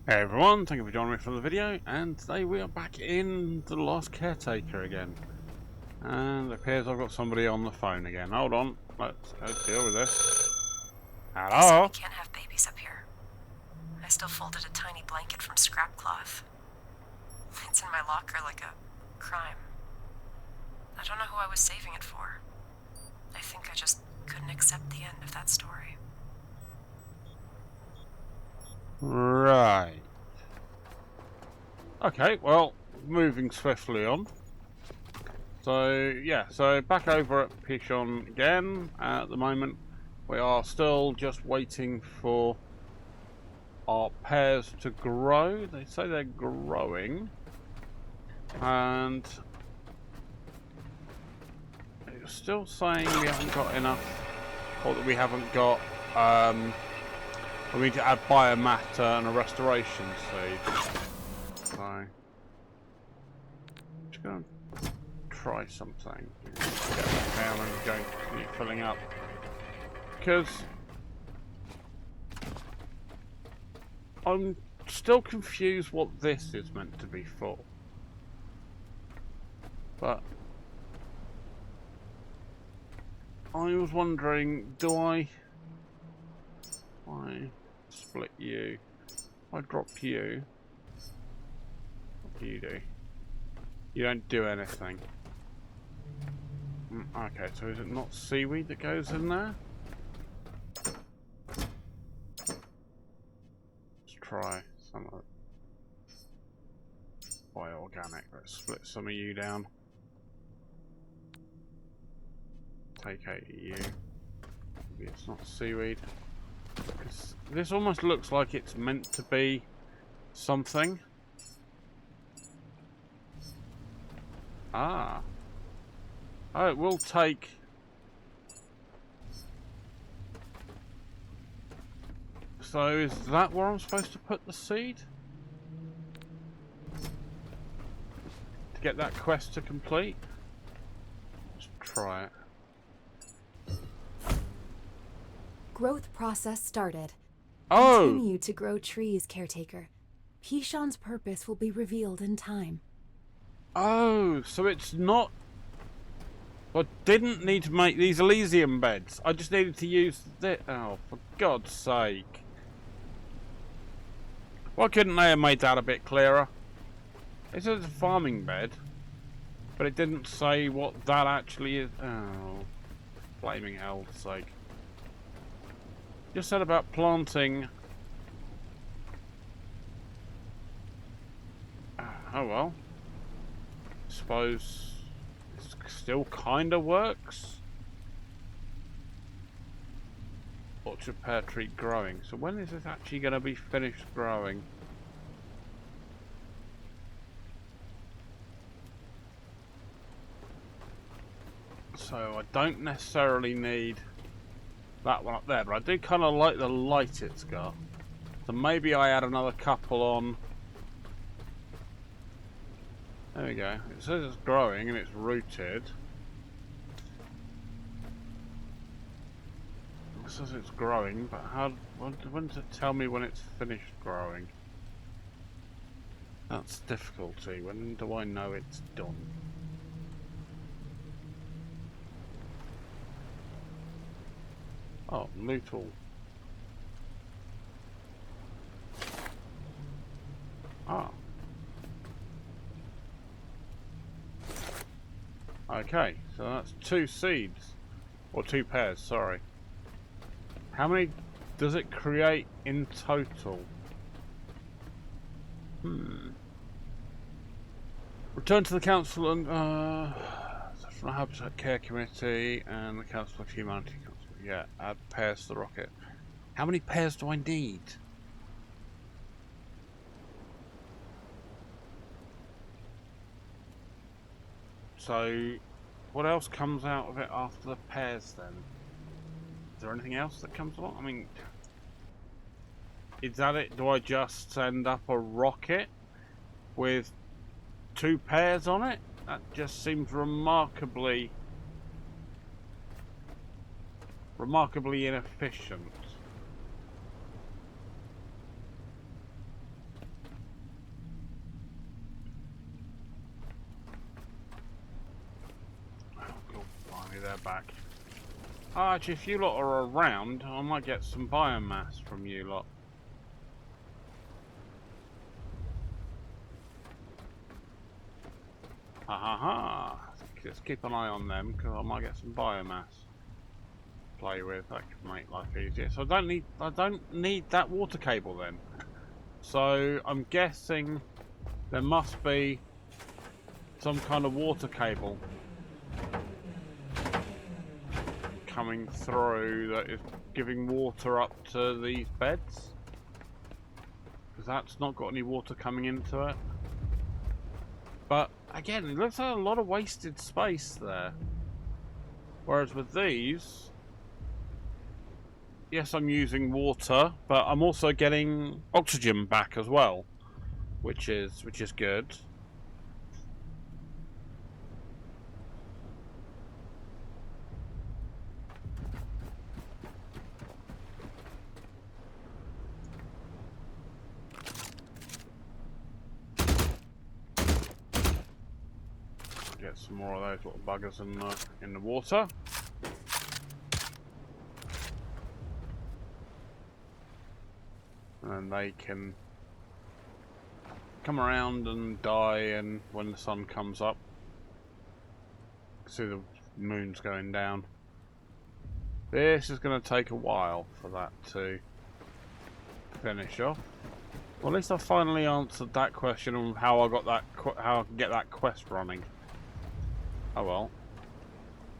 Hey everyone, thank you for joining me for the video, and today we are back in the Last Caretaker again. And it appears I've got somebody on the phone again. Hold on, let's deal with this. They said Hello? we can't have babies up here. I still folded a tiny blanket from scrap cloth. It's in my locker like a crime. I don't know who I was saving it for. I think I just couldn't accept the end of that story. Right. Okay, well, moving swiftly on. So, yeah, so back over at Pichon again. At the moment, we are still just waiting for our pears to grow. They say they're growing. And it's still saying we haven't got enough, or that we haven't got, we need to add biomatter and a restoration seed. So, I'm just going to try something. Get that down and go keep filling up. Because I'm still confused what this is meant to be for. But I was wondering, do I split you? I drop you. What do you do? You don't do anything. Okay, so is it not seaweed that goes in there? Let's try some of it. Organic. Let's split some of you down. Take 8 of you. Maybe it's not seaweed. This almost looks like it's meant to be something. Ah. Oh, it will take... So is that where I'm supposed to put the seed? To get that quest to complete? Let's try it. Growth process started. Oh! Continue to grow trees, Caretaker. Pichon's purpose will be revealed in time. Oh, so it's not... I didn't need to make these Elysium beds. I just needed to use this. Oh, for God's sake. Why couldn't they have made that a bit clearer? It says a farming bed, but it didn't say what that actually is. Oh, flaming hell's sake. Just said about planting. Oh well. Suppose it still kind of works. Orchard pear tree growing. So when is this actually going to be finished growing? So I don't necessarily need that one up there, but I do kind of like the light it's got. So maybe I add another couple on. There we go. It says it's growing and it's rooted. It says it's growing, but when does it tell me when it's finished growing? That's difficulty. When do I know it's done? Oh, loot all. Ah. Okay, so that's 2 seeds. Or 2 pairs, sorry. How many does it create in total? Return to the council and from the Habitat Care Committee and the Council of Humanity Council. Yeah, add pairs to the rocket. How many pairs do I need? So, what else comes out of it after the pairs then? Is there anything else that comes along? I mean, is that it? Do I just send up a rocket with 2 pairs on it? That just seems remarkably inefficient. back. Oh, actually, if you lot are around, I might get some biomass from you lot. Ha ha ha! Just keep an eye on them, because I might get some biomass to play with. That could make life easier. So I don't need that water cable then. So I'm guessing there must be some kind of water cable coming through that is giving water up to these beds, because that's not got any water coming into it. But again, it looks like a lot of wasted space there. Whereas with these, yes, I'm using water, but I'm also getting oxygen back as well, which is good. Get some more of those little buggers in the water. And they can come around and die, and when the sun comes up, see the moon's going down. This is going to take a while for that to finish off. Well, at least I finally answered that question of how I got that, how I can get that quest running. Oh well.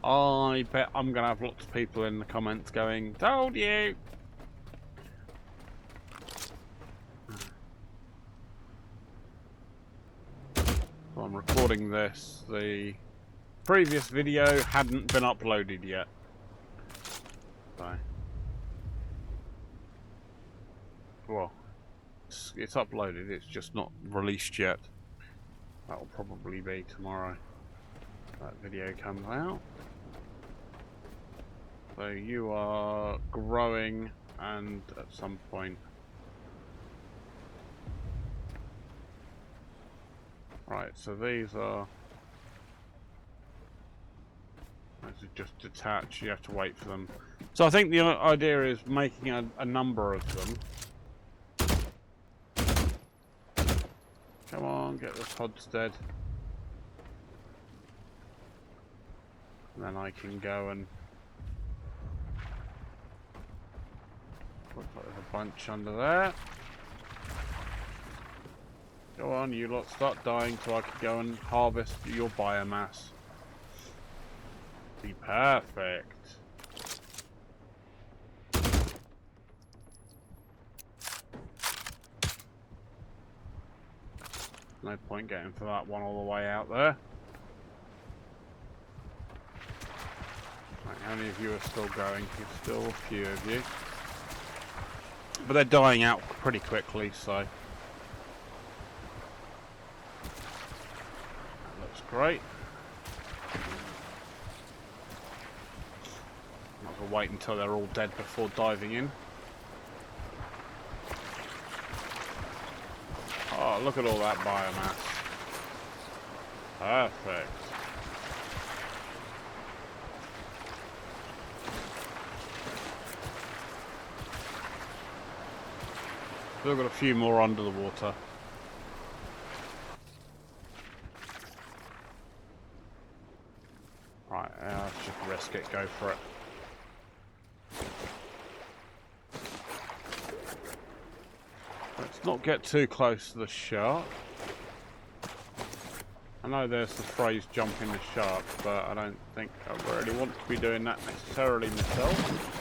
I bet I'm going to have lots of people in the comments going, "Told you!" So I'm recording this. The previous video hadn't been uploaded yet. So. Well, it's uploaded, it's just not released yet. That'll probably be tomorrow that video comes out. So you are growing, and at some point, right, so these are just detached. You have to wait for them. So I think the idea is making a number of them. Come on, get the pods dead. And then I can go and... Looks like there's a bunch under there. Go on, you lot, start dying so I can go and harvest your biomass. Be perfect. No point getting for that one all the way out there. Right, how many of you are still going? There's still a few of you. But they're dying out pretty quickly, so... That looks great. Might as well wait until they're all dead before diving in. Oh, look at all that biomass. Perfect. Still got a few more under the water. Right, let's just risk it, go for it. Let's not get too close to the shark. I know there's the phrase jumping the shark, but I don't think I really want to be doing that necessarily myself.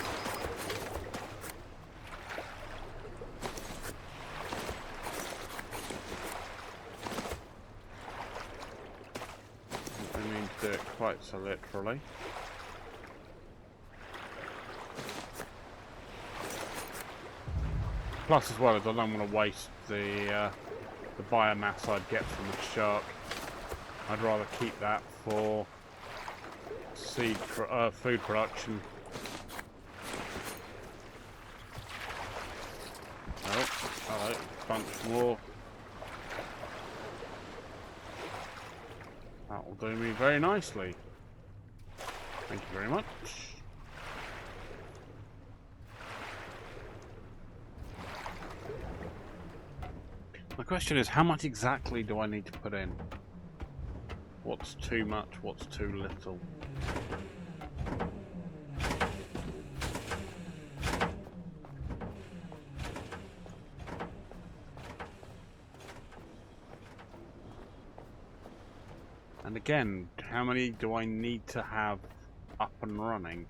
I mean to do it quite so literally. Plus, as well as I don't want to waste the biomass I'd get from the shark. I'd rather keep that for food production. Oh, hello, bunch more. That will do me very nicely. Thank you very much. My question is, how much exactly do I need to put in? What's too much? What's too little? And again, how many do I need to have up and running?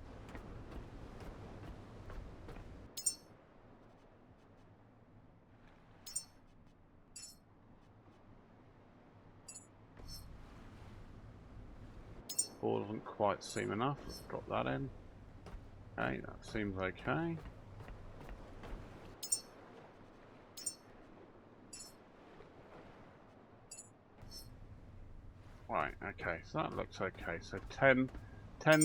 Four doesn't quite seem enough. Let's drop that in. Okay, that seems okay. Right, okay, so that looks okay. So 10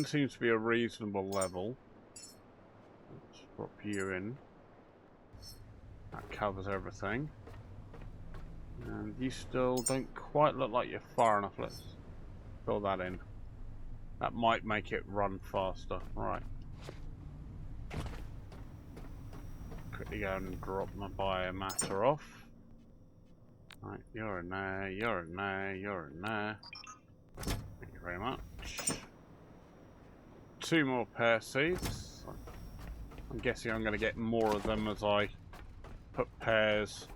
seems to be a reasonable level. Let's drop you in. That covers everything. And you still don't quite look like you're far enough. Let's fill that in. That might make it run faster. Right. Quickly go and drop my biomatter off. Right, you're in there, you're in there, you're in there. Thank you very much. 2 more pear seeds. I'm guessing I'm going to get more of them as I put pears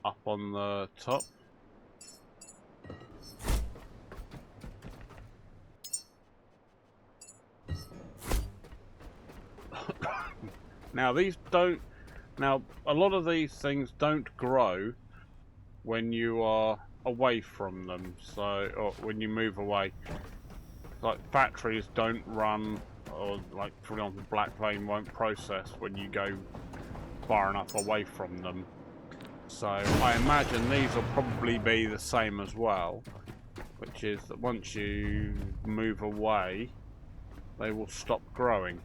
up on the top. Now these don't. Now a lot of these things don't grow when you are away from them. So, or when you move away, like factories don't run, or like for example, black vein won't process when you go far enough away from them. So I imagine these will probably be the same as well, which is that once you move away, they will stop growing.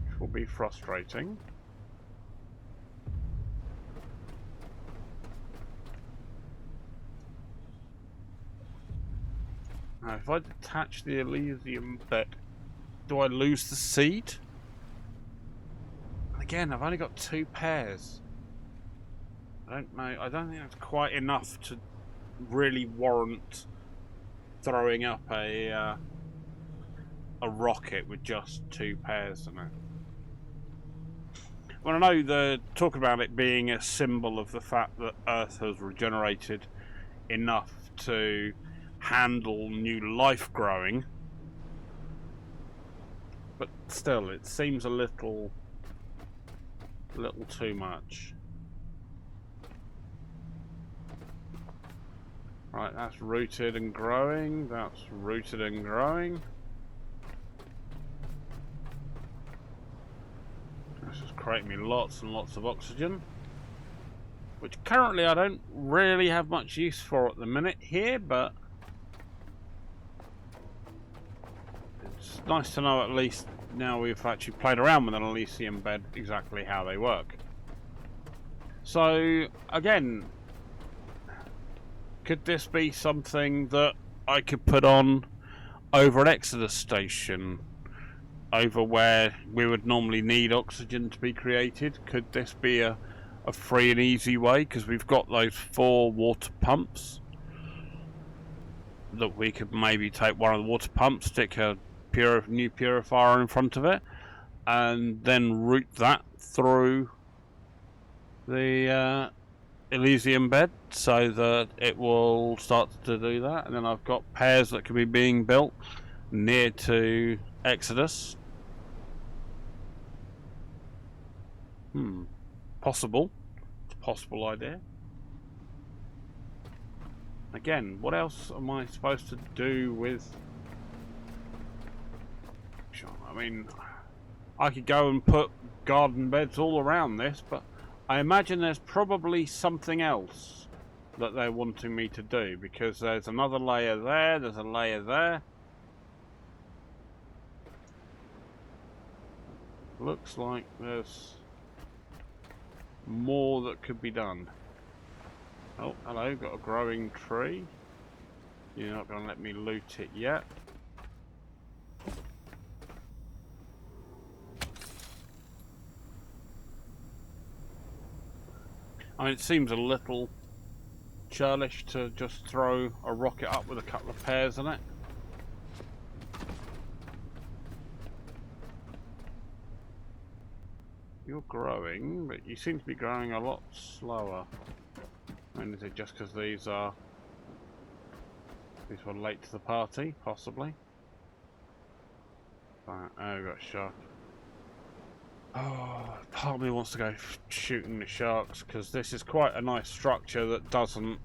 Which will be frustrating. Now, if I detach the Elysium bit, do I lose the seed? Again, I've only got 2 pairs. I don't know. I don't think that's quite enough to really warrant throwing up a rocket with just 2 pairs in it. Well, I know they're talking about it being a symbol of the fact that Earth has regenerated enough to handle new life growing, but still, it seems a little too much. Right, that's rooted and growing. That's rooted and growing. This is creating me lots and lots of oxygen, which currently I don't really have much use for at the minute here, but it's nice to know at least now we've actually played around with an Elysium bed exactly how they work. So again, could this be something that I could put on over an Exodus station, over where we would normally need oxygen to be created? Could this be a free and easy way? Because we've got those 4 water pumps that we could maybe take one of the water pumps, stick a new purifier in front of it, and then route that through the Elysium bed so that it will start to do that. And then I've got pairs that could be being built near to Exodus. Possible. It's a possible idea. Again, what else am I supposed to do with... I mean, I could go and put garden beds all around this, but I imagine there's probably something else that they're wanting me to do, because there's another layer there, there's a layer there. Looks like there's more that could be done. Oh, hello, got a growing tree. You're not going to let me loot it yet. I mean, it seems a little churlish to just throw a rocket up with a couple of pairs in it. You're growing, but you seem to be growing a lot slower. I mean, is it just because these were late to the party, possibly? Right, oh, we've got a shark. Oh, part of me wants to go shooting the sharks because this is quite a nice structure that doesn't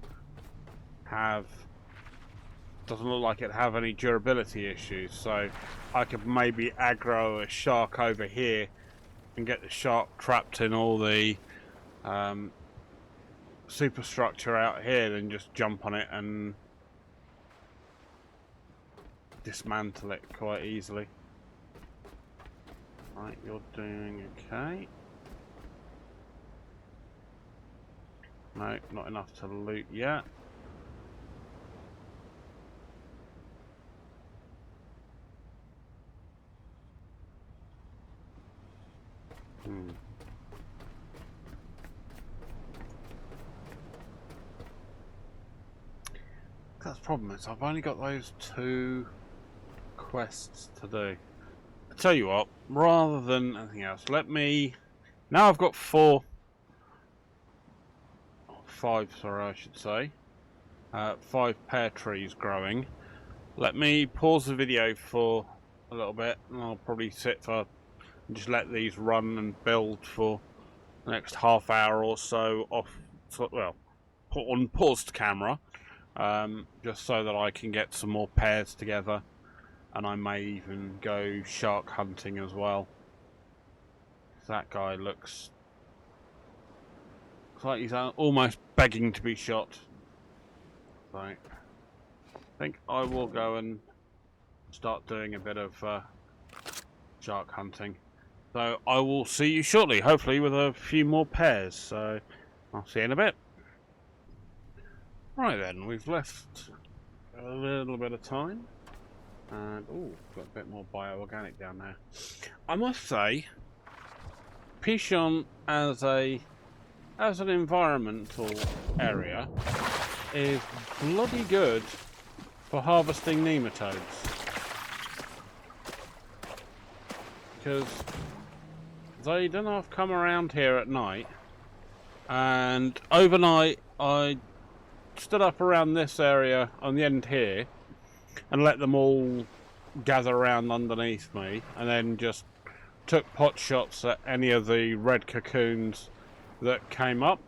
look like it have any durability issues. So I could maybe aggro a shark over here and get the shark trapped in all the superstructure out here, then just jump on it and dismantle it quite easily. Right, you're doing okay. No, not enough to loot yet. That's the problem, is I've only got those 2 quests to do. I tell you what, rather than anything else, let me... Now I've got 5, sorry, I should say. 5 pear trees growing. Let me pause the video for a little bit, and I'll probably sit for... just let these run and build for the next half hour or so off... well, put on paused camera. Just so that I can get some more pairs together, and I may even go shark hunting as well. That guy looks like he's almost begging to be shot. So I think I will go and start doing a bit of shark hunting. So I will see you shortly, hopefully with a few more pairs. So I'll see you in a bit. Right then, we've left a little bit of time, and oh, got a bit more bioorganic down there. I must say, Pichon as an environmental area is bloody good for harvesting nematodes, because they don't have come around here at night, and overnight I stood up around this area on the end here and let them all gather around underneath me, and then just took pot shots at any of the red cocoons that came up,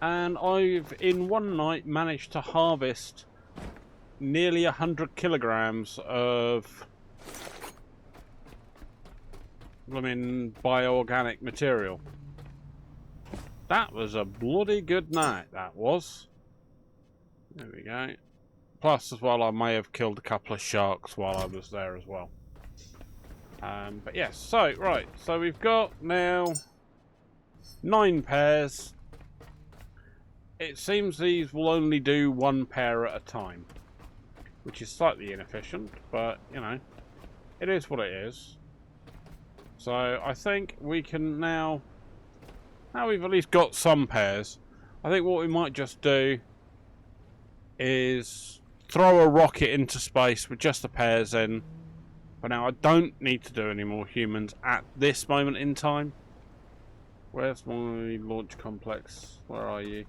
and I've in one night managed to harvest nearly 100 kilograms of bioorganic material. That was a bloody good night, that was. There we go. Plus, as well, I may have killed a couple of sharks while I was there as well. But yes, so, right. So we've got now 9 pairs. It seems these will only do 1 pair at a time, which is slightly inefficient, but, you know, it is what it is. So I think we can now... Now we've at least got some pairs, I think what we might just do is throw a rocket into space with just the pairs in. But now I don't need to do any more humans at this moment in time. Where's my launch complex? Where are you?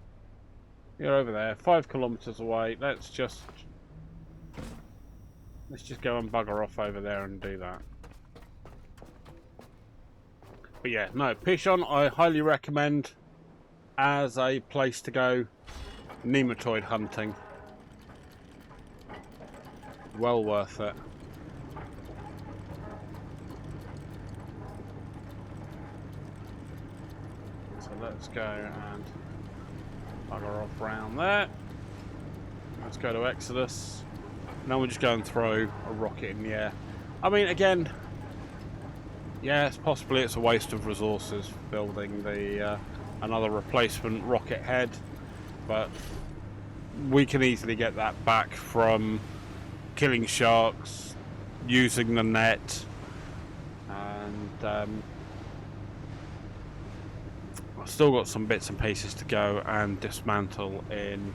You're over there, 5 kilometers away. Let's just go and bugger off over there and do that. But yeah, no, Pichon I highly recommend as a place to go nematode hunting. Well worth it. So let's go and bugger off round there. Let's go to Exodus. Now we'll just go and throw a rocket in the air. I mean, again, yes, possibly it's a waste of resources building the another replacement rocket head, but we can easily get that back from killing sharks, using the net, and I've still got some bits and pieces to go and dismantle in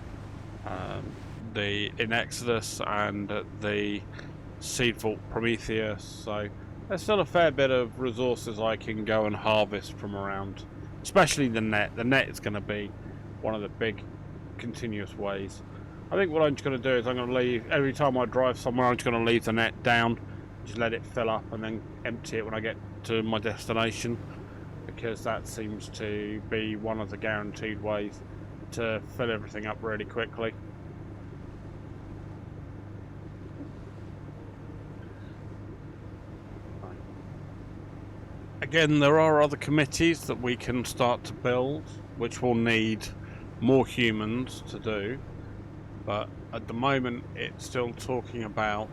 Exodus and the Seed Vault Prometheus, so there's still a fair bit of resources I can go and harvest from around, especially the net. The net is going to be one of the big continuous ways. I think what I'm just going to do is I'm going to leave, every time I drive somewhere, I'm just going to leave the net down, just let it fill up and then empty it when I get to my destination, because that seems to be one of the guaranteed ways to fill everything up really quickly. Again, there are other committees that we can start to build, which will need more humans to do, but at the moment it's still talking about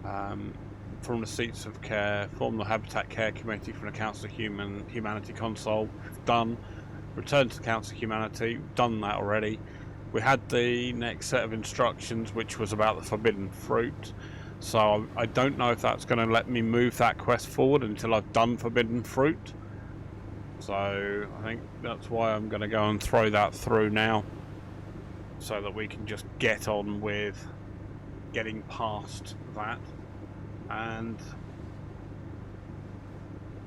from the Seats of Care, form the Habitat Care Committee from the Council of Humanity Console. We've done. Return to the Council of Humanity. We've done that already. We had the next set of instructions, which was about the forbidden fruit. So I don't know if that's going to let me move that quest forward until I've done forbidden fruit. So I think that's why I'm going to go and throw that through now, so that we can just get on with getting past that. And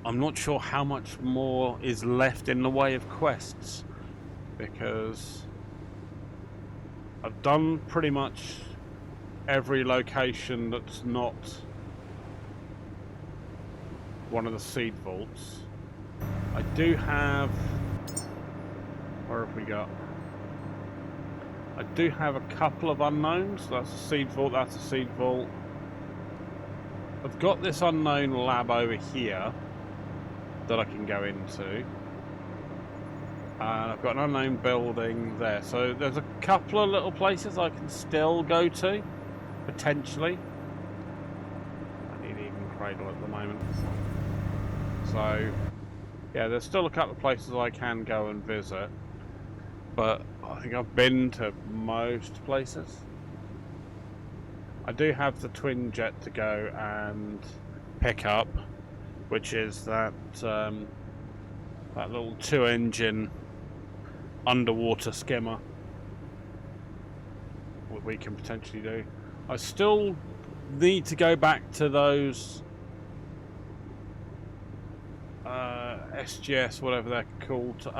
I'm not sure how much more is left in the way of quests, because I've done pretty much every location that's not one of the seed vaults. I do have... Where have we got? I do have a couple of unknowns. That's a seed vault, that's a seed vault. I've got this unknown lab over here that I can go into. And I've got an unknown building there. So there's a couple of little places I can still go to, potentially. I need Eden Cradle at the moment. So, yeah, there's still a couple of places I can go and visit. But I think I've been to most places. I do have the twin jet to go and pick up, which is that that little 2-engine underwater skimmer. What we can potentially do. I still need to go back to those SGS, whatever they're called,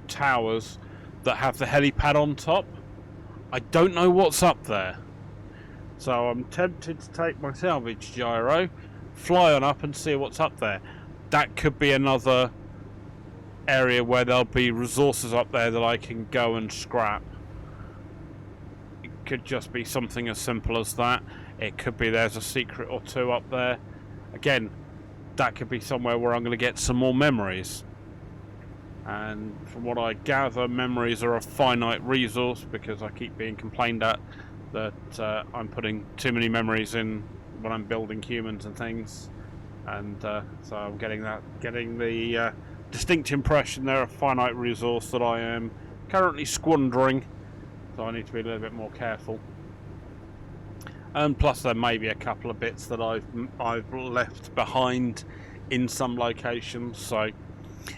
towers that have the helipad on top. I don't know what's up there. So I'm tempted to take my salvage gyro, fly on up and see what's up there. That could be another area where there'll be resources up there that I can go and scrap. It could just be something as simple as that. It could be there's a secret or two up there. Again, that could be somewhere where I'm going to get some more memories. And from what I gather, memories are a finite resource, because I keep being complained at that I'm putting too many memories in when I'm building humans and things, and so I'm getting the distinct impression they're a finite resource that I am currently squandering, so I need to be a little bit more careful. And plus there may be a couple of bits that I've left behind in some locations, so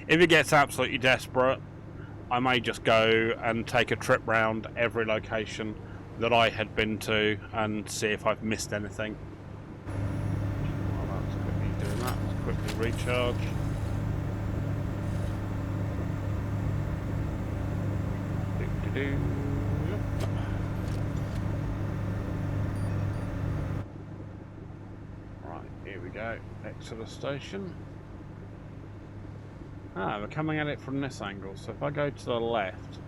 if it gets absolutely desperate, I may just go and take a trip round every location that I had been to and see if I've missed anything. While that's quickly doing that, let's quickly recharge. Right, here we go. Exodus station. Ah, we're coming at it from this angle, so if I go to the left,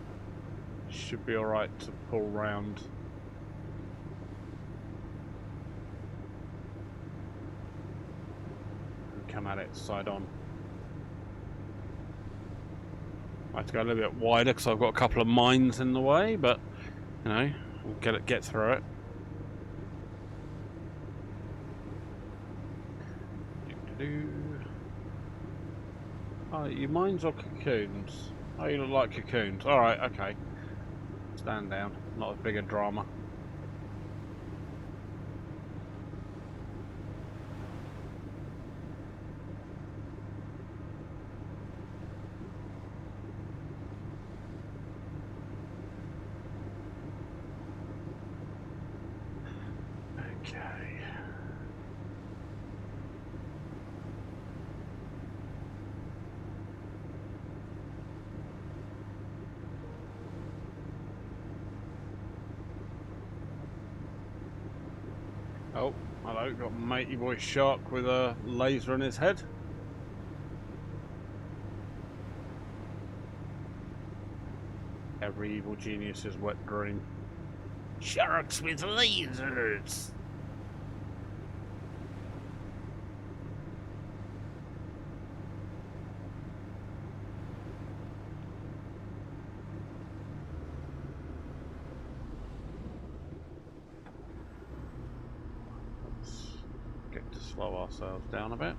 it should be alright to pull round. Come at it side on. I have to go a little bit wider because I've got a couple of mines in the way, but you know, we'll get through it. Oh, your mines or cocoons? Oh, you look like cocoons. Alright, okay. Stand down. not as big a drama. Okay. Oh, hello, got matey boy shark with a laser in his head. Every evil genius's wet dream. Sharks with lasers! Get to slow ourselves down a bit.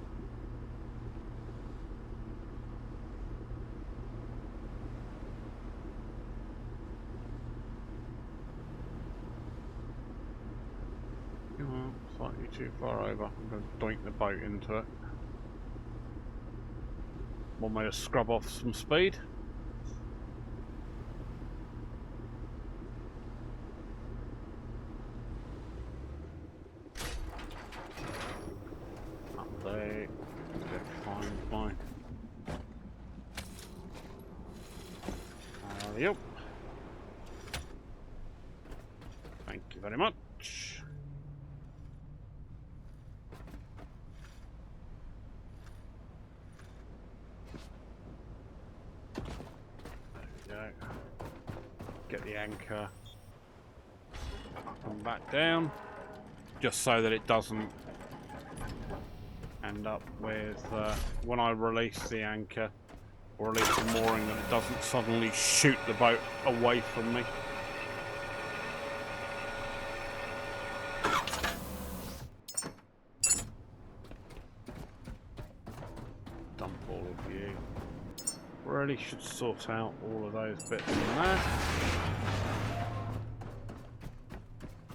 Oh, slightly too far over. I'm going to doink the boat into it. Want me to scrub off some speed? Update. Fine. Yep. Thank you very much. There we go. Get the anchor up and back down, just so that it doesn't end up with, when I release the anchor or release the mooring, that it doesn't suddenly shoot the boat away from me. Dump all of you. Really should sort out all of those bits in there.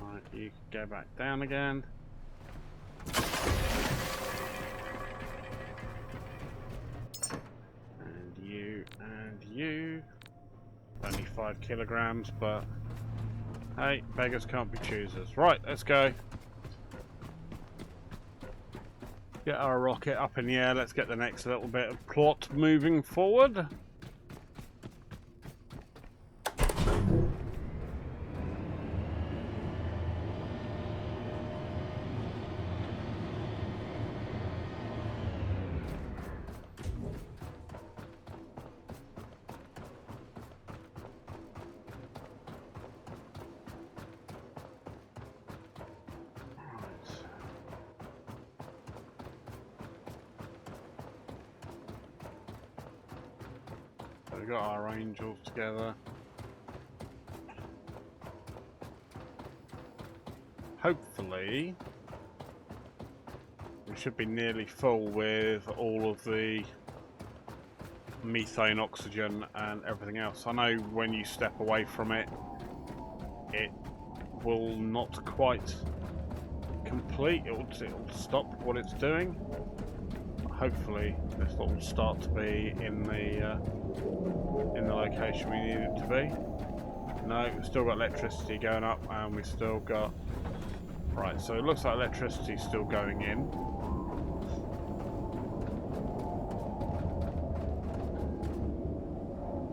Right, you can go back down again. And you. Only 5 kilograms, but hey, beggars can't be choosers. Right, let's go. Get our rocket up in the air. Let's get the next little bit of plot moving forward. We've got our angels together. Hopefully, we should be nearly full with all of the methane, oxygen, and everything else. I know when you step away from it, it will not quite complete. It'll stop what it's doing. Hopefully, this will start to be in the location we need it to be. No, we've still got electricity going up, and we've still got... Right, so it looks like electricity's still going in.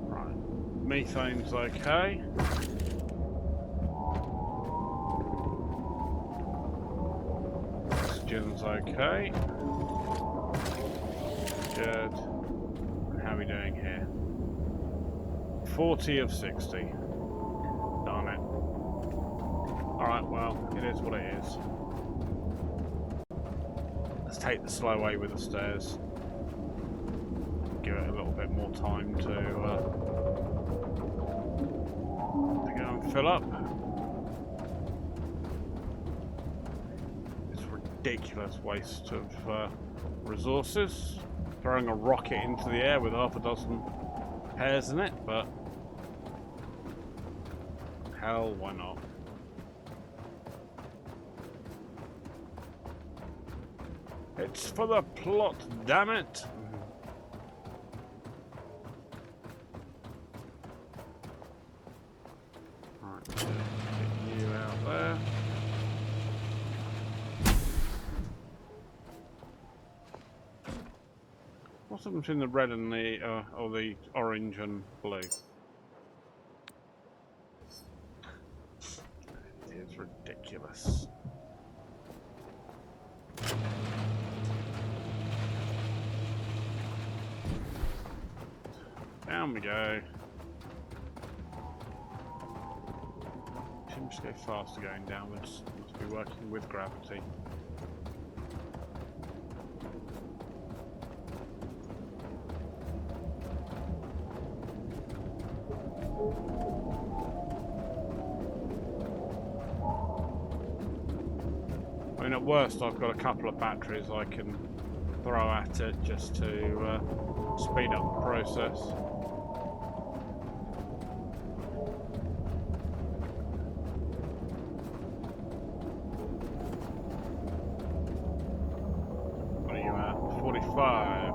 Right, methane's okay. Oxygen's okay. Good. How are we doing here? 40 of 60. Darn it. Alright, well, it is what it is. Let's take the slow way with the stairs. Give it a little bit more time to go and fill up. It's a ridiculous waste of resources. Throwing a rocket into the air with half a dozen pairs in it, but hell, why not? It's for the plot, damn it! Right, get you out there. What's the difference between the red and the, or the orange and blue? It's ridiculous. Down we go. Seems to go faster going downwards. Must be working with gravity. I mean, at worst, I've got a couple of batteries I can throw at it just to speed up the process. What are you at? 45.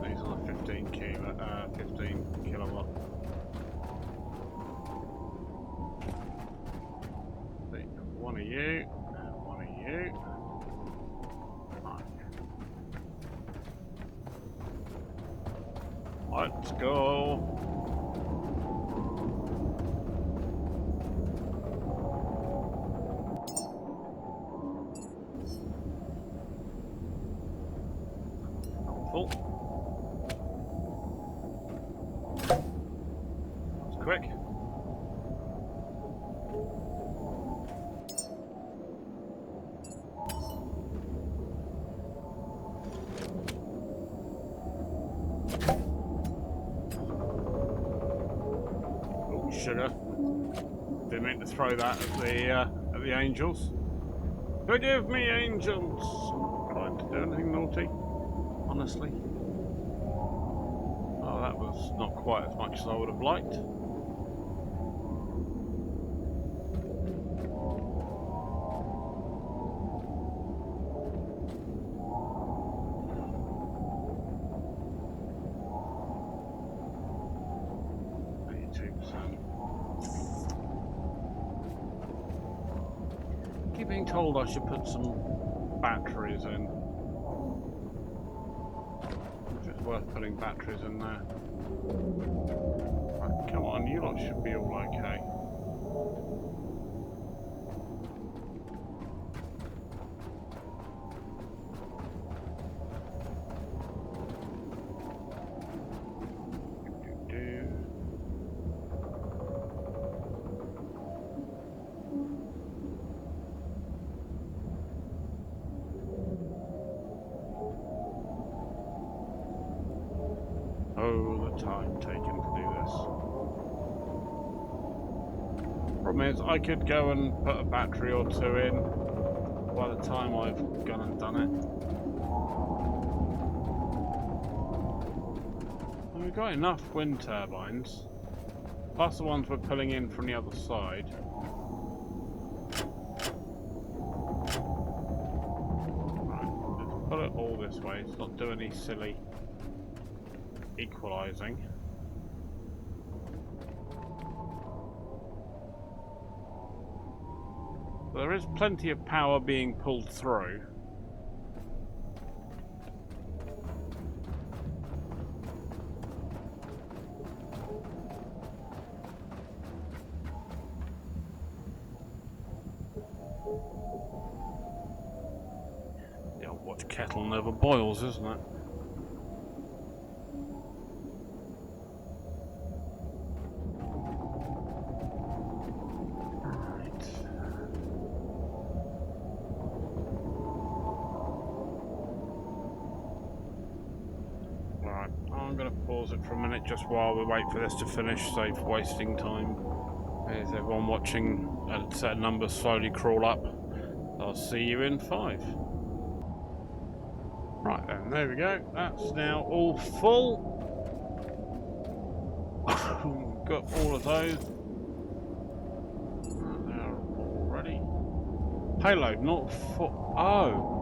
These are the 15 kilowatt. One of you. One of you. Right. Let's go. Full. That's quick. Sugar. Didn't mean to throw that at the angels. Forgive me, angels. Trying to do anything naughty, honestly. Oh, that was not quite as much as I would have liked. Keep being told I should put some batteries in. If it's worth putting batteries in there. Right, come on, you lot should be all okay. Oh, the time taken to do this. Problem is, I could go and put a battery or two in by the time I've gone and done it. And we've got enough wind turbines, plus the ones we're pulling in from the other side. Right, let's pull it all this way, let's not do any silly equalizing. There is plenty of power being pulled through. The old watch kettle never boils, isn't it? I'm going to pause it for a minute just while we wait for this to finish, save wasting time. There's everyone watching a certain number slowly crawl up. I'll see you in 5. Right then, there we go. That's now all full. Got all of those. Payload, not for... Oh.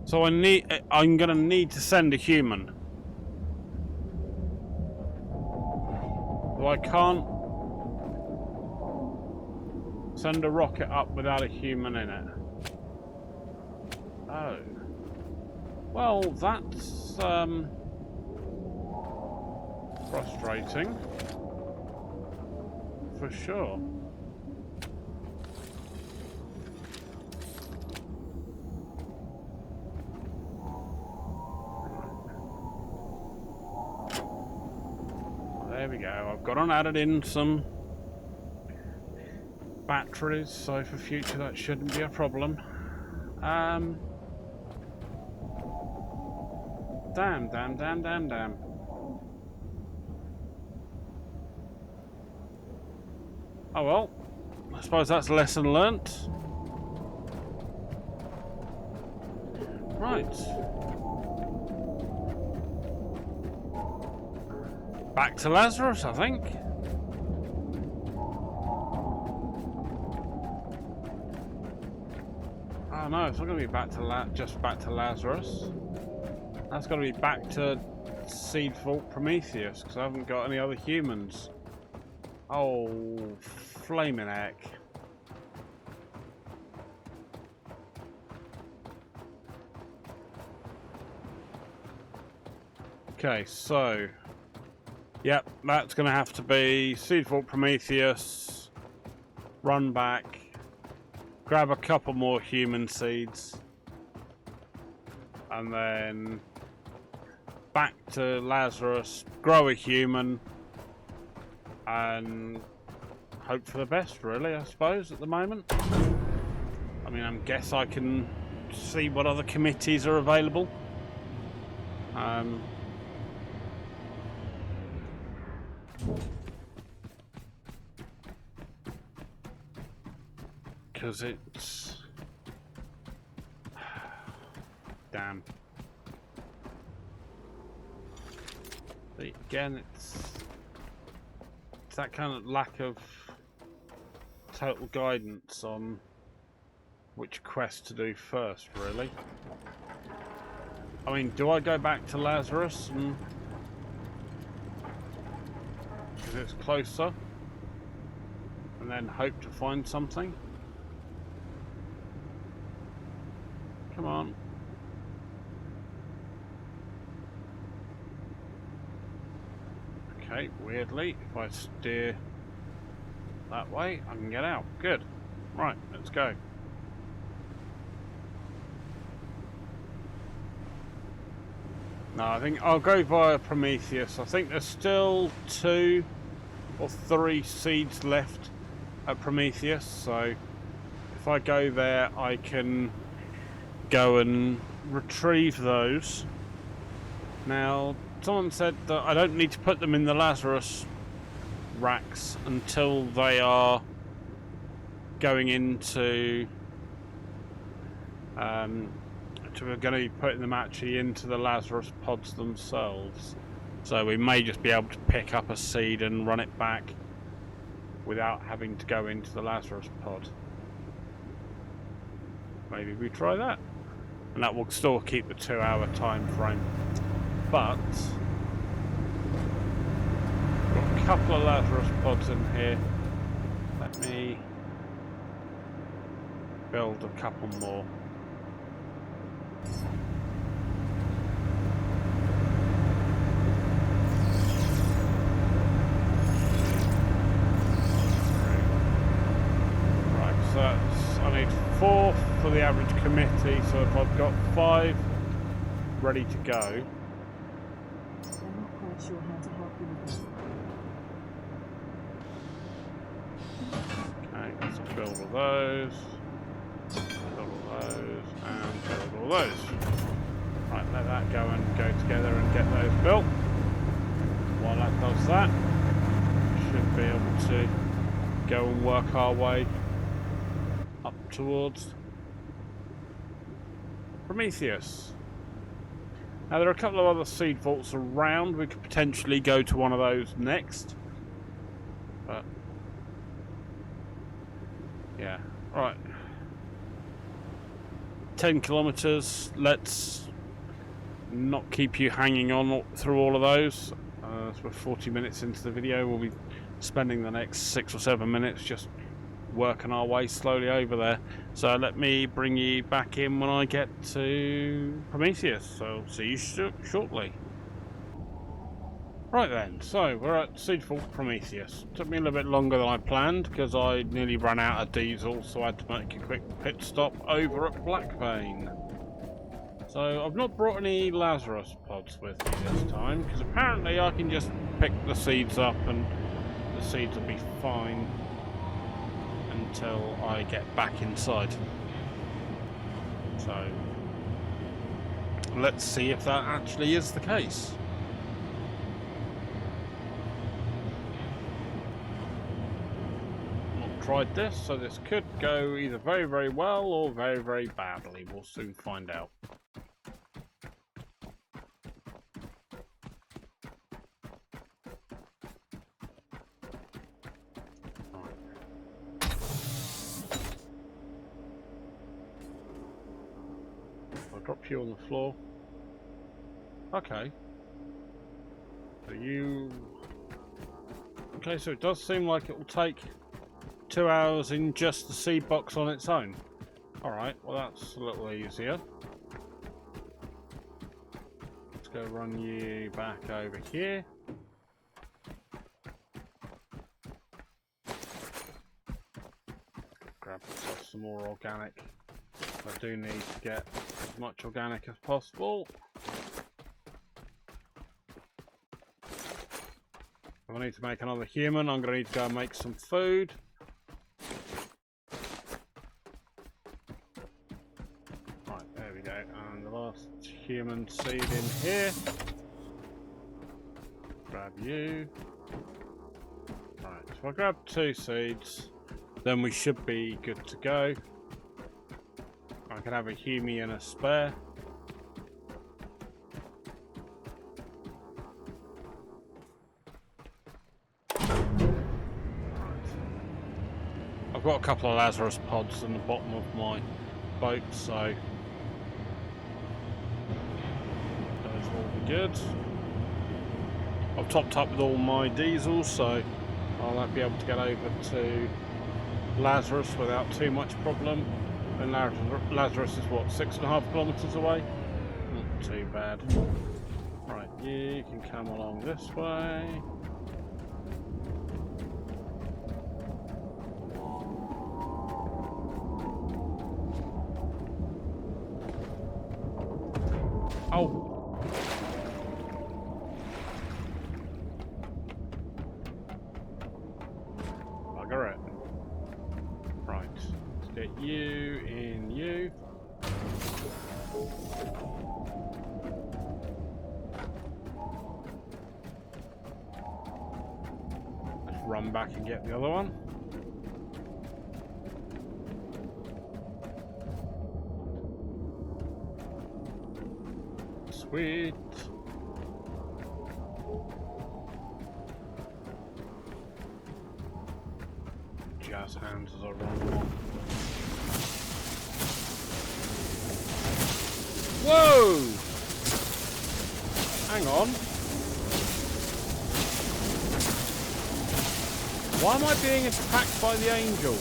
So I'm gonna need to send a human. So I can't send a rocket up without a human in it. Oh. Well, that's frustrating. For sure. There we go. I've got on added in some batteries, so for future that shouldn't be a problem. Damn. Oh well. I suppose that's a lesson learnt. Right. Back to Lazarus, I think. Oh no, it's not going to be back to just back to Lazarus. That's got to be back to Seed Vault Prometheus, because I haven't got any other humans. Oh, flaming heck. Okay, so... Yep, that's going to have to be Seed Vault Prometheus, run back, grab a couple more human seeds, and then back to Lazarus, grow a human, and hope for the best, really, I suppose, at the moment. I mean, I guess I can see what other committees are available. Because it's... Damn. But again, it's that kind of lack of total guidance on which quest to do first, really. I mean, do I go back to Lazarus and... because it's closer, and then hope to find something? Come on. Okay, weirdly, if I steer that way, I can get out. Good. Right, let's go. No, I think I'll go via Prometheus. I think there's still 2 or 3 seeds left at Prometheus, so if I go there, I can go and retrieve those. Now, someone said that I don't need to put them in the Lazarus racks until they are going into we're going to be putting them actually into the Lazarus pods themselves, so we may just be able to pick up a seed and run it back without having to go into the Lazarus pod. Maybe we try that, and that will still keep the 2-hour time frame. But got a couple of Lazarus pods in here. Let me build a couple more. Right, so that's, I need 4 for the average committee, so if I've got 5 ready to go. I'm not quite sure how to help you with this. Okay, let's build all those. Build all those, and build all those. Right, let that go and go together and get those built. While that does that, we should be able to go and work our way up towards Prometheus. Now there are a couple of other seed vaults around. We could potentially go to one of those next. But yeah, right. 10 kilometers. Let's not keep you hanging on through all of those. So we're 40 minutes into the video. We'll be spending the next 6 or 7 minutes just working our way slowly over there. So let me bring you back in when I get to Prometheus. So see you shortly. Right then, so we're at Seedfall Prometheus. Took me a little bit longer than I planned because I nearly ran out of diesel, so I had to make a quick pit stop over at Blackvein. So I've not brought any Lazarus pods with me this time because apparently I can just pick the seeds up and the seeds will be fine until I get back inside. So let's see if that actually is the case. Tried this, so this could go either very, very well or very, very badly. We'll soon find out. I'll drop you on the floor. Okay. So you... Okay, so it does seem like it will take 2 hours in just the seed box on its own. Alright, well that's a little easier. Let's go run you back over here. Grab some more organic. I do need to get as much organic as possible. If I need to make another human, I'm going to need to go and make some food. Human seed in here. Grab you. Right, so if I grab 2 seeds, then we should be good to go. I can have a Humi and a spare. Right. I've got a couple of Lazarus pods in the bottom of my boat, so good. I've topped up with all my diesel, so I'll be able to get over to Lazarus without too much problem. And Lazarus is what, 6.5 kilometers away? Not too bad. Right, you can come along this way. Oh! Right, let's get you in you. Let's run back and get the other one. Sweet. Jazz hands as I run along. Whoa! Hang on. Why am I being attacked by the angel?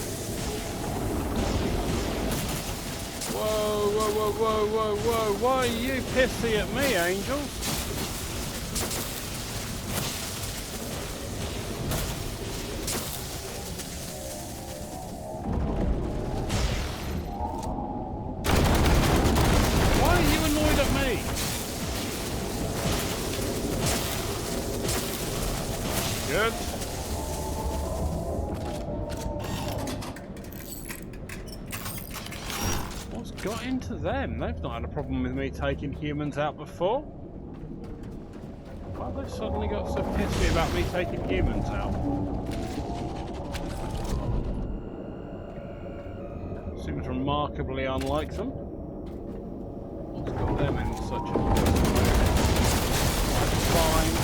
Whoa, whoa, whoa, whoa, whoa, whoa. Why are you pissy at me, angels? Good. What's got into them? They've not had a problem with me taking humans out before. Why have they suddenly got so pissy about me taking humans out? Seems remarkably unlike them. What's got them in such a... Fine.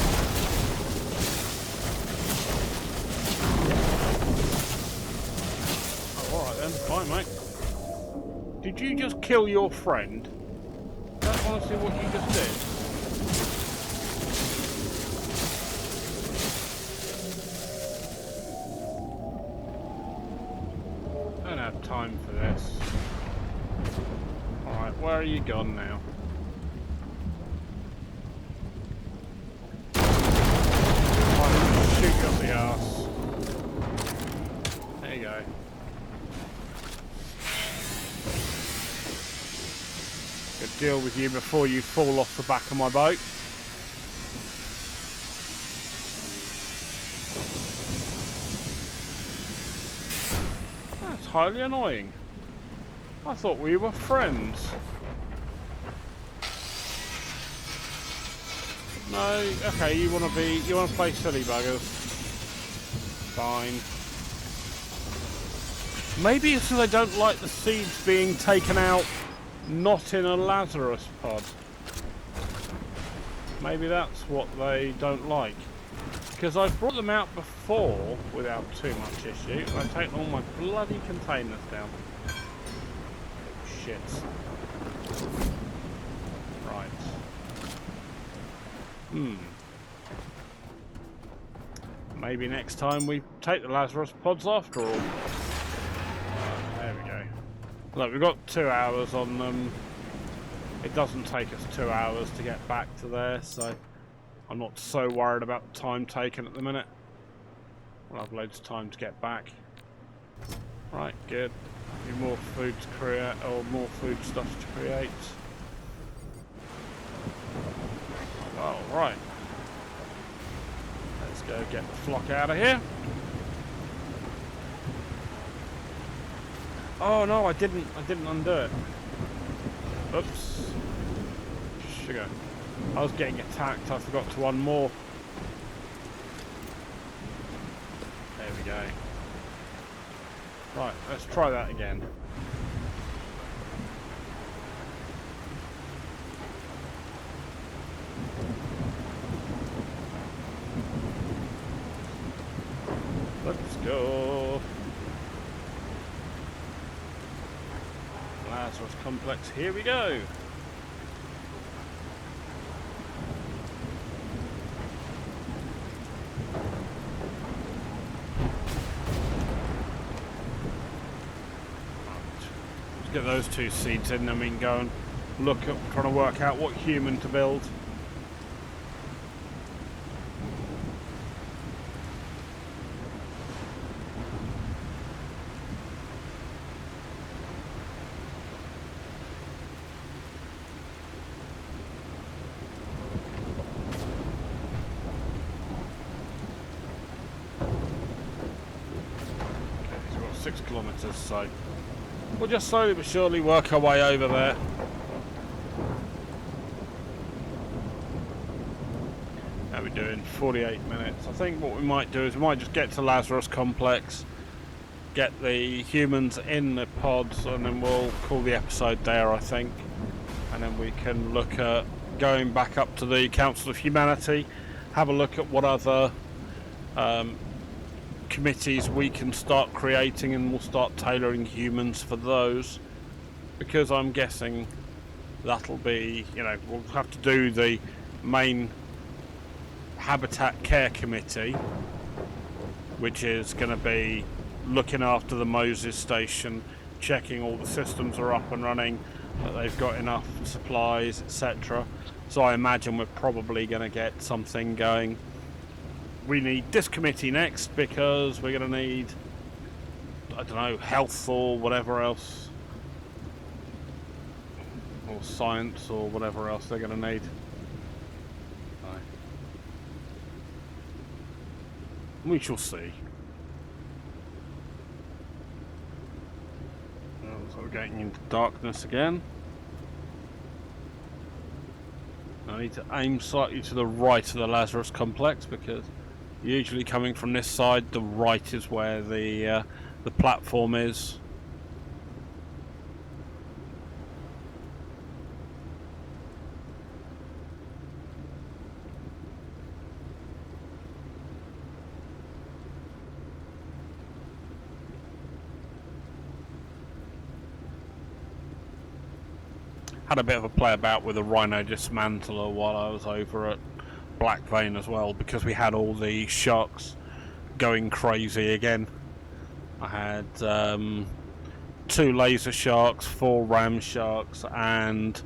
then. Fine, mate. Did you just kill your friend? I don't want to see what you just did. I don't have time for this. Alright, where are you gone now? Shoot you up the arse. There you go. Could deal with you before you fall off the back of my boat. That's highly annoying. I thought we were friends. No, okay, you wanna play silly buggers. Fine. Maybe it's because I don't like the seeds being taken out not in a Lazarus pod. Maybe that's what they don't like. Because I've brought them out before without too much issue. And I've taken all my bloody containers down. Shit. Right. Maybe next time we take the Lazarus pods after all. There we go. Look, we've got 2 hours on them. It doesn't take us 2 hours to get back to there, so I'm not so worried about the time taken at the minute. We'll have loads of time to get back. Right, good. More food to create, or more food stuff to create. Oh, right. Let's go get the flock out of here. Oh no, I didn't undo it. Oops. Sugar. I was getting attacked, I forgot to unmoor. There we go. Right, let's try that again. Let's go. Lazarus complex, here we go. Let's get those 2 seeds in, then we can go and look at trying to work out what human to build. Okay, so we've got 6 kilometers, so we'll just slowly but surely work our way over there. How are we doing? 48 minutes. I think what we might do is we might just get to Lazarus Complex, get the humans in the pods, and then we'll call the episode there, I think. And then we can look at going back up to the Council of Humanity, have a look at what other committees we can start creating, and we'll start tailoring humans for those, because I'm guessing that'll be, you know, we'll have to do the main habitat care committee, which is going to be looking after the Moses station, checking all the systems are up and running, that they've got enough supplies, etc. So I imagine we're probably going to get something going. We need this committee next because we're going to need, I don't know, health or whatever else, or science or whatever else they're going to need. We shall see. So we're getting into darkness again. I need to aim slightly to the right of the Lazarus complex, because usually coming from this side, the right is where the platform is. had a bit of a play about with a rhino dismantler while I was over at Black Vein as well, because we had all the sharks going crazy again. I had 2 laser sharks, 4 ram sharks, and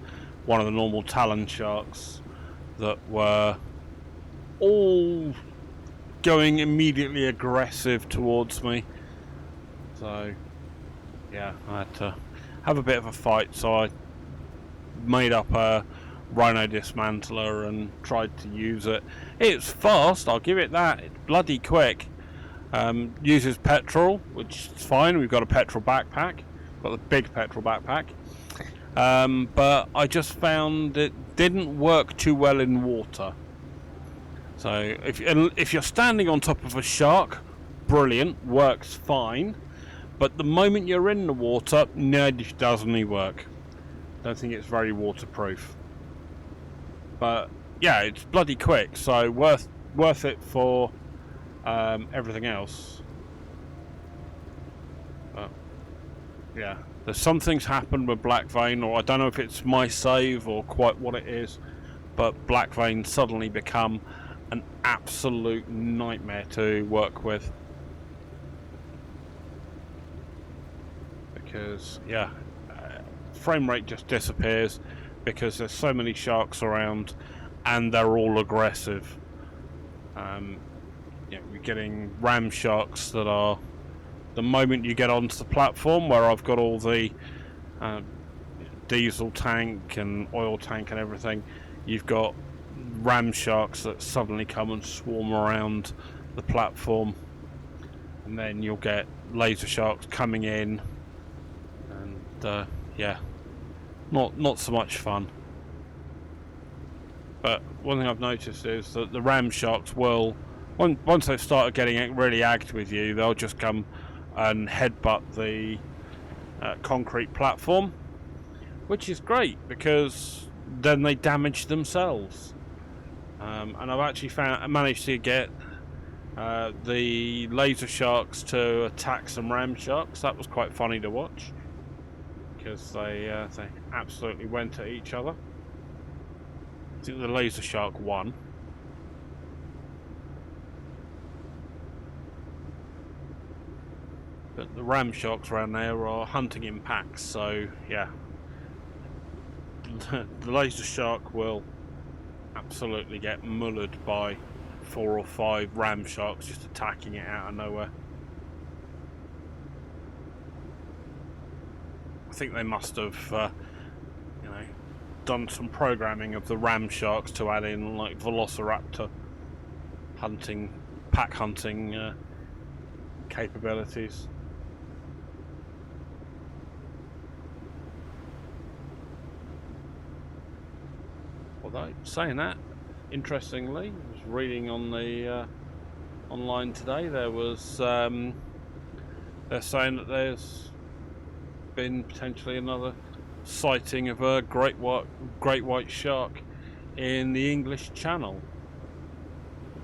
one of the normal talon sharks that were all going immediately aggressive towards me. So yeah, I had to have a bit of a fight, so I made up a rhino dismantler and tried to use it. It's fast, I'll give it that. It's bloody quick. Uses petrol, which is fine. We've got a petrol backpack, got the big petrol backpack, but I just found it didn't work too well in water. So if you're standing on top of a shark, brilliant, works fine. But the moment you're in the water, no, it doesn't work. Don't think it's very waterproof. But yeah, it's bloody quick, so worth it for everything else. But yeah, there's some things happen with Black Vein, or I don't know if it's my save or quite what it is, but Black Vein suddenly become an absolute nightmare to work with. Because yeah, frame rate just disappears because there's so many sharks around and they're all aggressive. You're getting ram sharks that are, the moment you get onto the platform where I've got all the diesel tank and oil tank and everything, you've got ram sharks that suddenly come and swarm around the platform, and then you'll get laser sharks coming in. Yeah, not so much fun. But one thing I've noticed is that the ram sharks will, once they've started getting really agged with you, they'll just come and headbutt the concrete platform, which is great because then they damage themselves. And I've actually managed to get the laser sharks to attack some ram sharks. That was quite funny to watch, because they absolutely went at each other. I think the laser shark won. But the ram sharks around there are hunting in packs, so yeah. The laser shark will absolutely get mullered by 4 or 5 ram sharks just attacking it out of nowhere. I think they must have, done some programming of the ram sharks to add in like velociraptor hunting, pack hunting capabilities. Although saying that, interestingly, I was reading on the online today, there was they're saying that there's been potentially another sighting of a great white shark in the English Channel,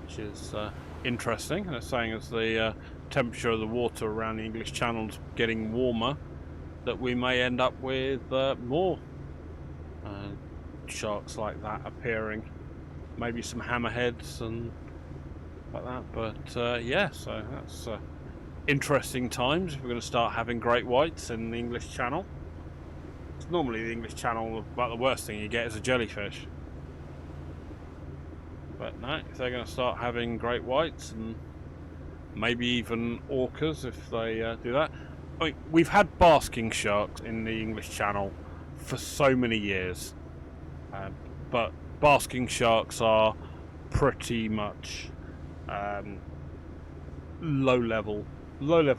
which is interesting. And they're saying as the temperature of the water around the English Channel is getting warmer, that we may end up with more sharks like that appearing, maybe some hammerheads and like that. But yeah, so that's interesting times if we're going to start having great whites in the English Channel. Normally the English Channel, about the worst thing you get is a jellyfish. But no, if they're going to start having great whites and maybe even orcas if they do that. I mean, we've had basking sharks in the English Channel for so many years. But basking sharks are pretty much low level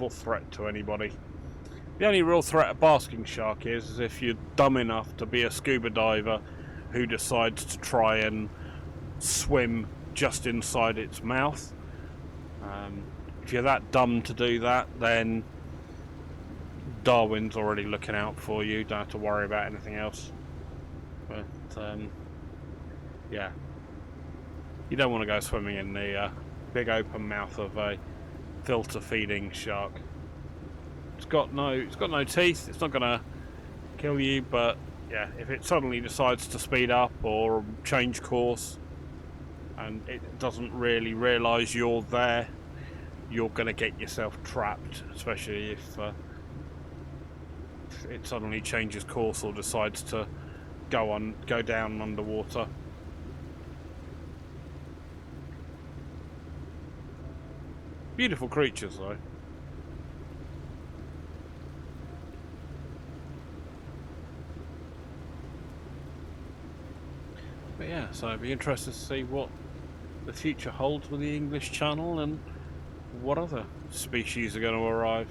threat to anybody. The only real threat a basking shark is if you're dumb enough to be a scuba diver who decides to try and swim just inside its mouth. If you're that dumb to do that, then Darwin's already looking out for you. Don't have to worry about anything else. But yeah, you don't want to go swimming in the big open mouth of a filter feeding shark. It's got no teeth. It's not going to kill you, but yeah, if it suddenly decides to speed up or change course, and it doesn't really realise you're there, you're going to get yourself trapped, especially if it suddenly changes course or decides to go down underwater. Beautiful creatures, though. But yeah, so I'd be interested to see what the future holds with the English Channel and what other species are going to arrive.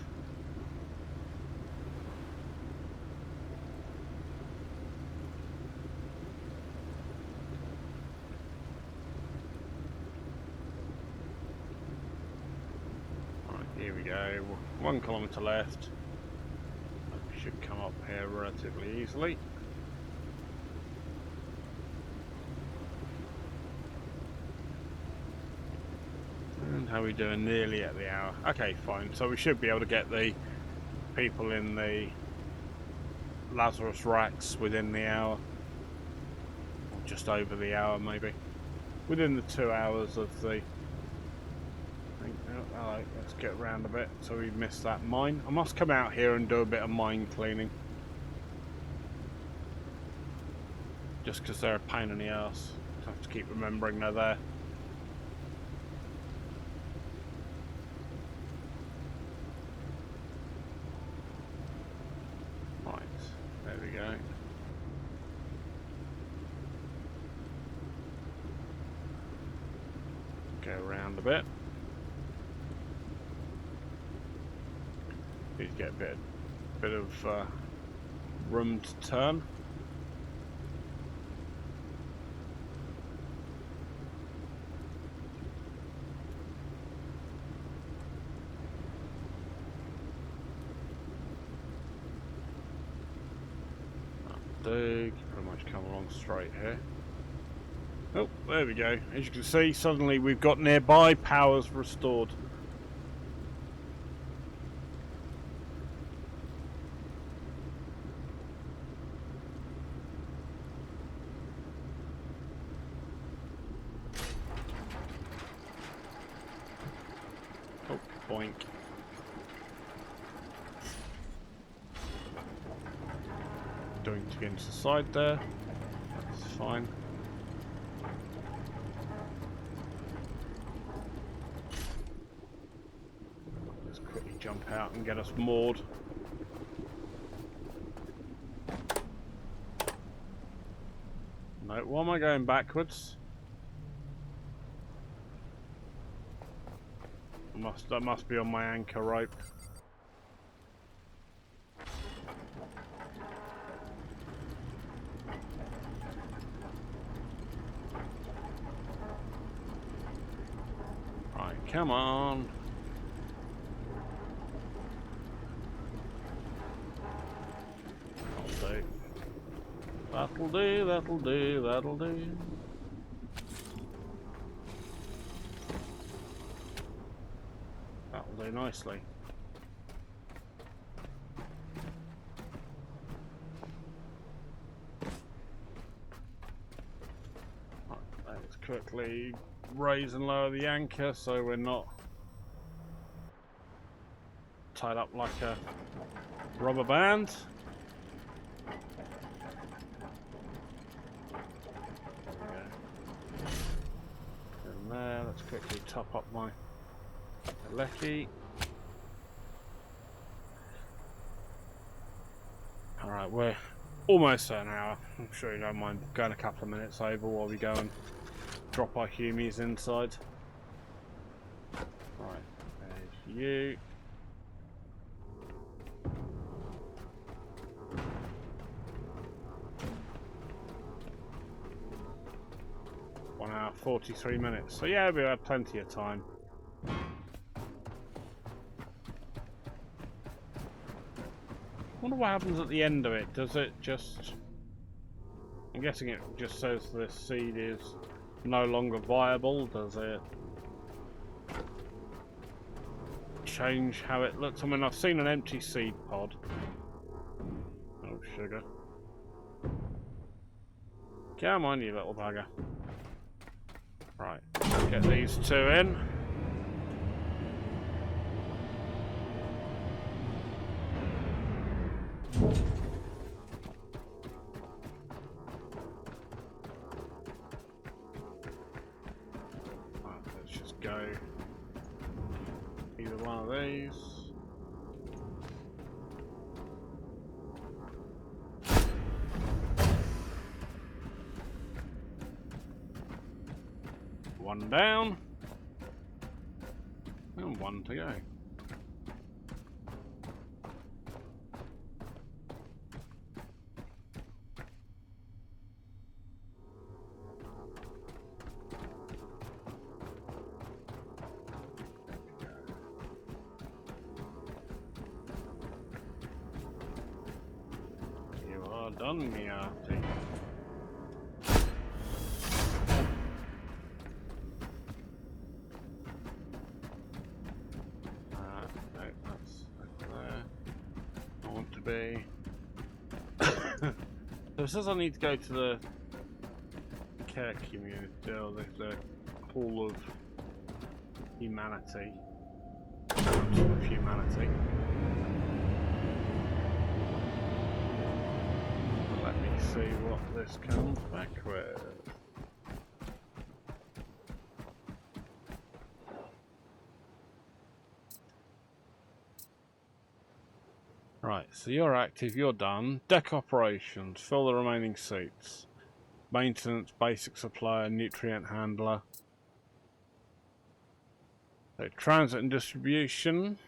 Right, here we go. 1 kilometre left. Should come up here relatively easily. And how are we doing? Nearly at the hour. Okay, fine. So we should be able to get the people in the Lazarus racks within the hour. Or just over the hour, maybe. Within the 2 hours of the... Alright, let's get around a bit. So we missed that mine. I must come out here and do a bit of mine cleaning. Just because they're a pain in the ass. I have to keep remembering they're there. Right, there we go. Go around a bit. Need to get a bit of room to turn. Pretty much come along straight here. Oh, there we go. As you can see, suddenly we've got nearby powers restored. Oh, boink. Doing to get into the side there. That's fine. Let's quickly jump out and get us moored. No, why am I going backwards? That must be on my anchor rope. Right, come on. That'll do, that'll do, that'll do. That'll do nicely. Right, let's quickly raise and lower the anchor so we're not tied up like a rubber band. And there, let's quickly top up my lecky. Alright, we're almost at an hour. I'm sure you don't mind going a couple of minutes over while we go and drop our humies inside. Right, there's you. One hour, 43 minutes. So yeah, we have plenty of time. Wonder what happens at the end of it. Does it just... I'm guessing it just says the seed is no longer viable. Does it change how it looks? I mean, I've seen an empty seed pod. Oh, sugar. Come on, you little bugger. Right, let's get these two in. Right, let's just go either one of these. One down, and one to go. You are done, me arty. Be. So it says I need to go to the care community, or the pool of humanity. Of humanity. Let me see what this comes back with. Right, so you're active, you're done. Deck operations, fill the remaining seats. Maintenance, basic supplier, nutrient handler. So transit and distribution.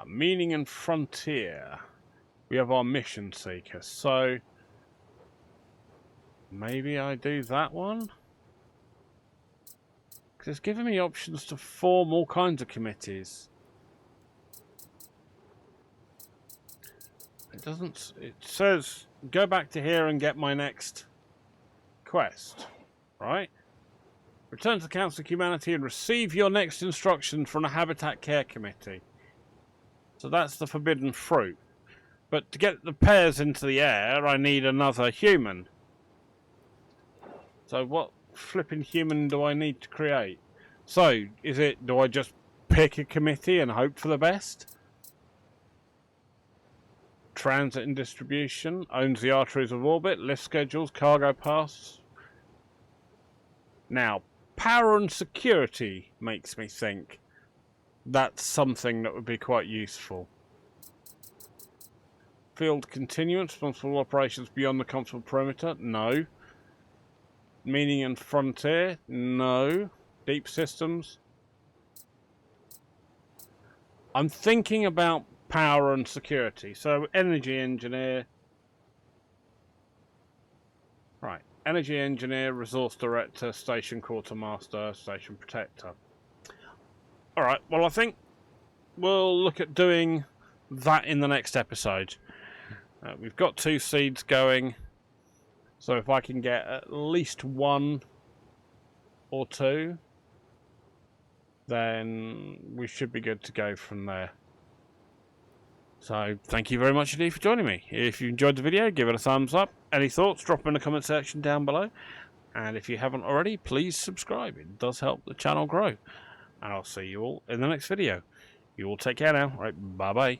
Meaning and frontier. We have our mission seeker, so maybe I do that one? Because it's giving me options to form all kinds of committees. It doesn't... It says, go back to here and get my next quest. Right? Return to the Council of Humanity and receive your next instruction from the Habitat Care Committee. So that's the forbidden fruit. But to get the pears into the air, I need another human. So what flipping human do I need to create? So, do I just pick a committee and hope for the best? Transit and distribution, owns the arteries of orbit, lift schedules, cargo pass. Now, power and security makes me think that's something that would be quite useful. Field continuance, responsible operations beyond the comfortable perimeter, no. Meaning and frontier, no. Deep systems. I'm thinking about power and security. So energy engineer. Right. Energy engineer, resource director, station quartermaster, station protector. Alright, well I think we'll look at doing that in the next episode. We've got 2 seeds going. So if I can get at least 1 or 2, then we should be good to go from there. So thank you very much indeed for joining me. If you enjoyed the video, give it a thumbs up. Any thoughts, drop them in the comment section down below. And if you haven't already, please subscribe. It does help the channel grow. And I'll see you all in the next video. You all take care now. Right, bye-bye.